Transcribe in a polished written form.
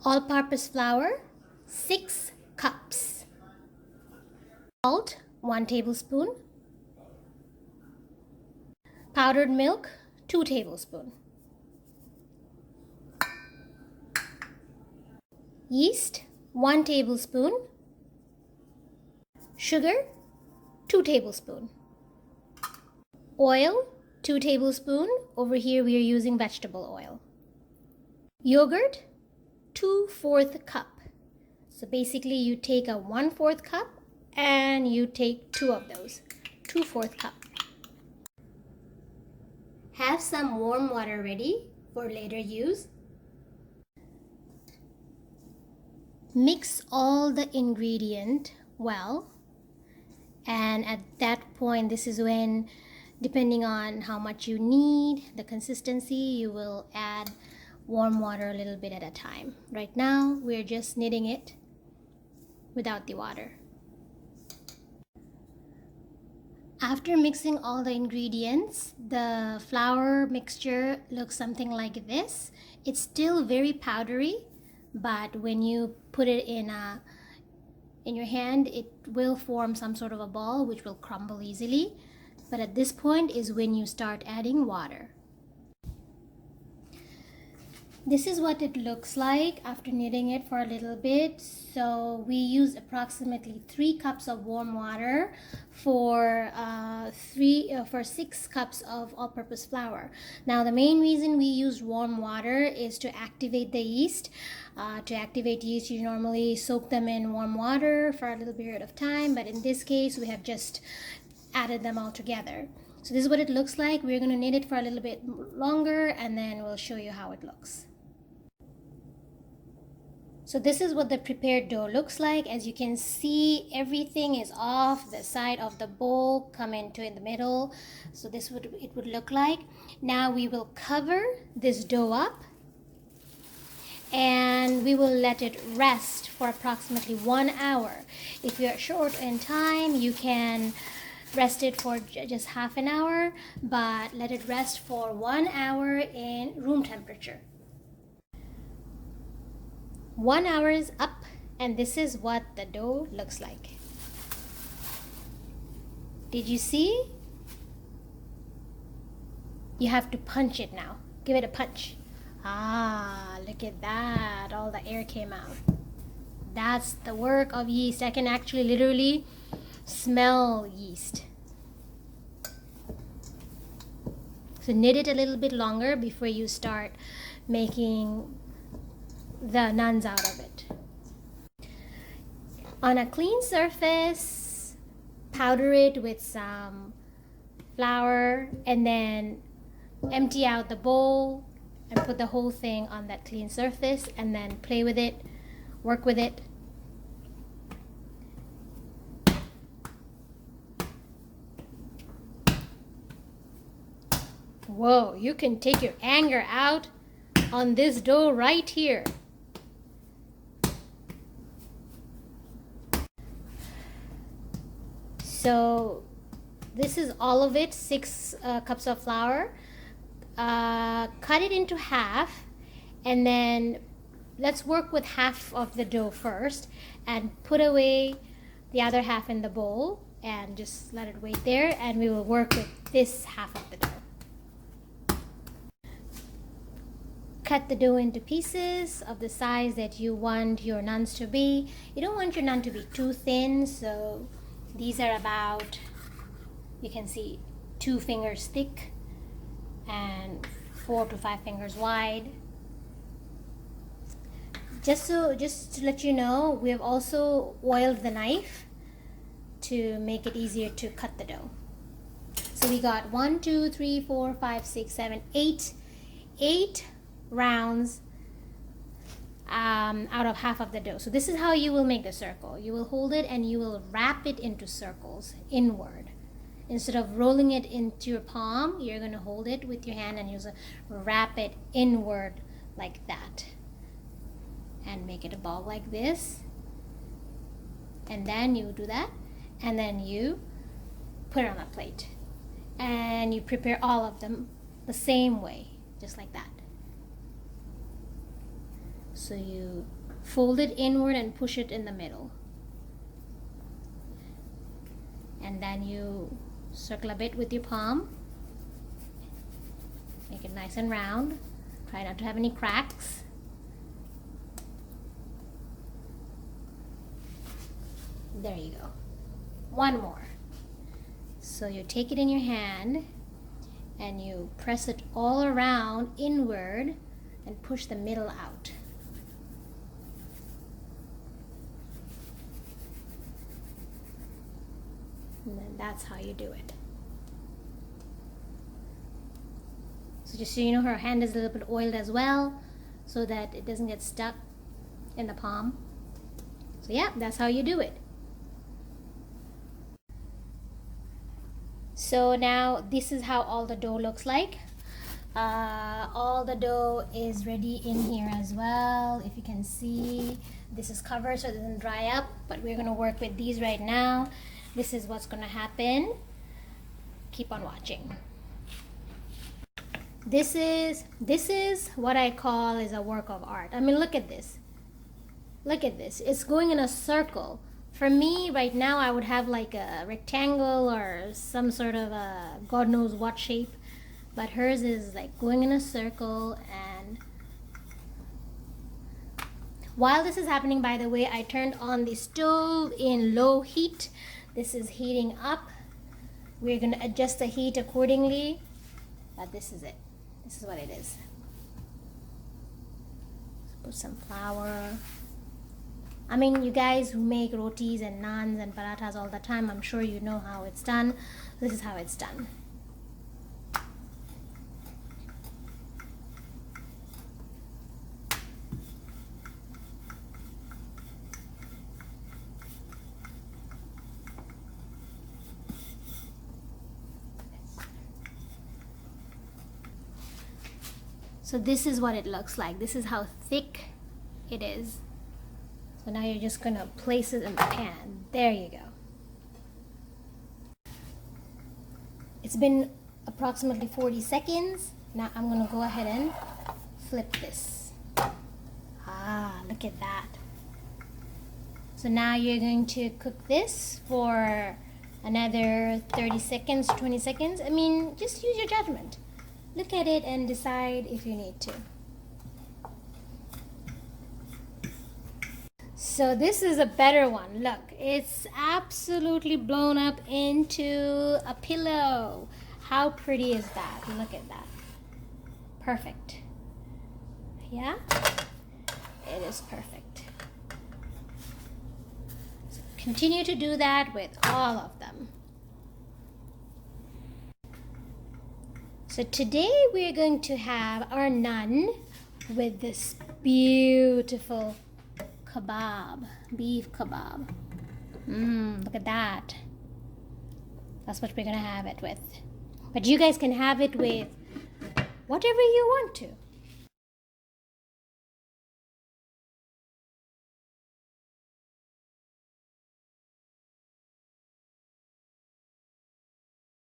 All-purpose flour, 6 cups. Salt, 1 tablespoon. Powdered milk, 2 tablespoons. Yeast, 1 tablespoon. Sugar, 2 tablespoons. Oil, 2 tablespoons. Over here we are using vegetable oil. Yogurt, 2/4 cup. So basically you take a 1/4 cup and you take 2 of those, 2/4 cup. Have some warm water ready for later use. Mix all the ingredient well, and at that point, this is when, depending on how much you need, the consistency, you will add warm water a little bit at a time. Right now, we're just kneading it without the water. After mixing all the ingredients, the flour mixture looks something like this. It's still very powdery, but when you put it in your hand, it will form some sort of a ball which will crumble easily. But at this point is when you start adding water. This is what it looks like after kneading it for a little bit. So we used approximately 3 cups of warm water for 6 cups of all-purpose flour. Now the main reason we use warm water is to activate the yeast. To activate yeast, you normally soak them in warm water for a little period of time, but in this case we have just added them all together. So this is what it looks like. We're going to knead it for a little bit longer and then we'll show you how it looks. So this is what the prepared dough looks like. As you can see, everything is off the side of the bowl, come into in the middle. So this would it would look like. Now we will cover this dough up and we will let it rest for approximately 1 hour. If you're short in time, you can rest it for just half an hour, but let it rest for 1 hour in room temperature. 1 hour is up, and this is what the dough looks like. Did you see? You have to punch it now. Give it a punch. Ah, look at that. All the air came out. That's the work of yeast. I can actually literally smell yeast. So knit it a little bit longer before you start making the naans out of it. On a clean surface, powder it with some flour and then empty out the bowl and put the whole thing on that clean surface and then play with it, work with it. Whoa, you can take your anger out on this dough right here. So this is all of it, 6 cups of flour. Cut it into half and then let's work with half of the dough first and put away the other half in the bowl and just let it wait there, and we will work with this half of the dough. Cut the dough into pieces of the size that you want your naans to be. You don't want your naan to be too thin, so these are about, you can see, 2 fingers thick and 4 to 5 fingers wide. Just to let you know, we have also oiled the knife to make it easier to cut the dough. So we got 1, 2, 3, 4, 5, 6, 7, 8 rounds out of half of the dough. So this is how you will make the circle. You will hold it and you will wrap it into circles inward. Instead of rolling it into your palm, you're going to hold it with your hand and you wrap it inward like that and make it a ball like this. And then you do that and then you put it on a plate and you prepare all of them the same way, just like that. So you fold it inward and push it in the middle. And then you circle a bit with your palm. Make it nice and round. Try not to have any cracks. There you go. One more. So you take it in your hand and you press it all around inward and push the middle out. And then that's how you do it. So just so you know, her hand is a little bit oiled as well, so that it doesn't get stuck in the palm. So yeah, that's how you do it. So now this is how all the dough looks like. All the dough is ready in here as well. If you can see, this is covered so it doesn't dry up, but we're gonna work with these right now. This is what's gonna happen. Keep on watching. This is what I call is a work of art. I mean, look at this. Look at this. It's going in a circle. For me, right now, I would have like a rectangle or some sort of a God knows what shape. But hers is like going in a circle. And while this is happening, by the way, I turned on the stove in low heat. This is heating up. We're going to adjust the heat accordingly. But this is it. This is what it is. Put some flour. I mean, you guys who make rotis and naans and parathas all the time, I'm sure you know how it's done. This is how it's done. So this is what it looks like. This is how thick it is. So now you're just gonna place it in the pan. There you go. It's been approximately 40 seconds. Now I'm gonna go ahead and flip this. Ah, look at that. So now you're going to cook this for another 30 seconds, 20 seconds. I mean, just use your judgment. Look at it and decide if you need to. So this is a better one. Look, it's absolutely blown up into a pillow. How pretty is that? Look at that. Perfect. Yeah? It is perfect. So continue to do that with all of them. So today we're going to have our naan with this beautiful kabab, beef kabab. Look at that. That's what we're gonna have it with. But you guys can have it with whatever you want to.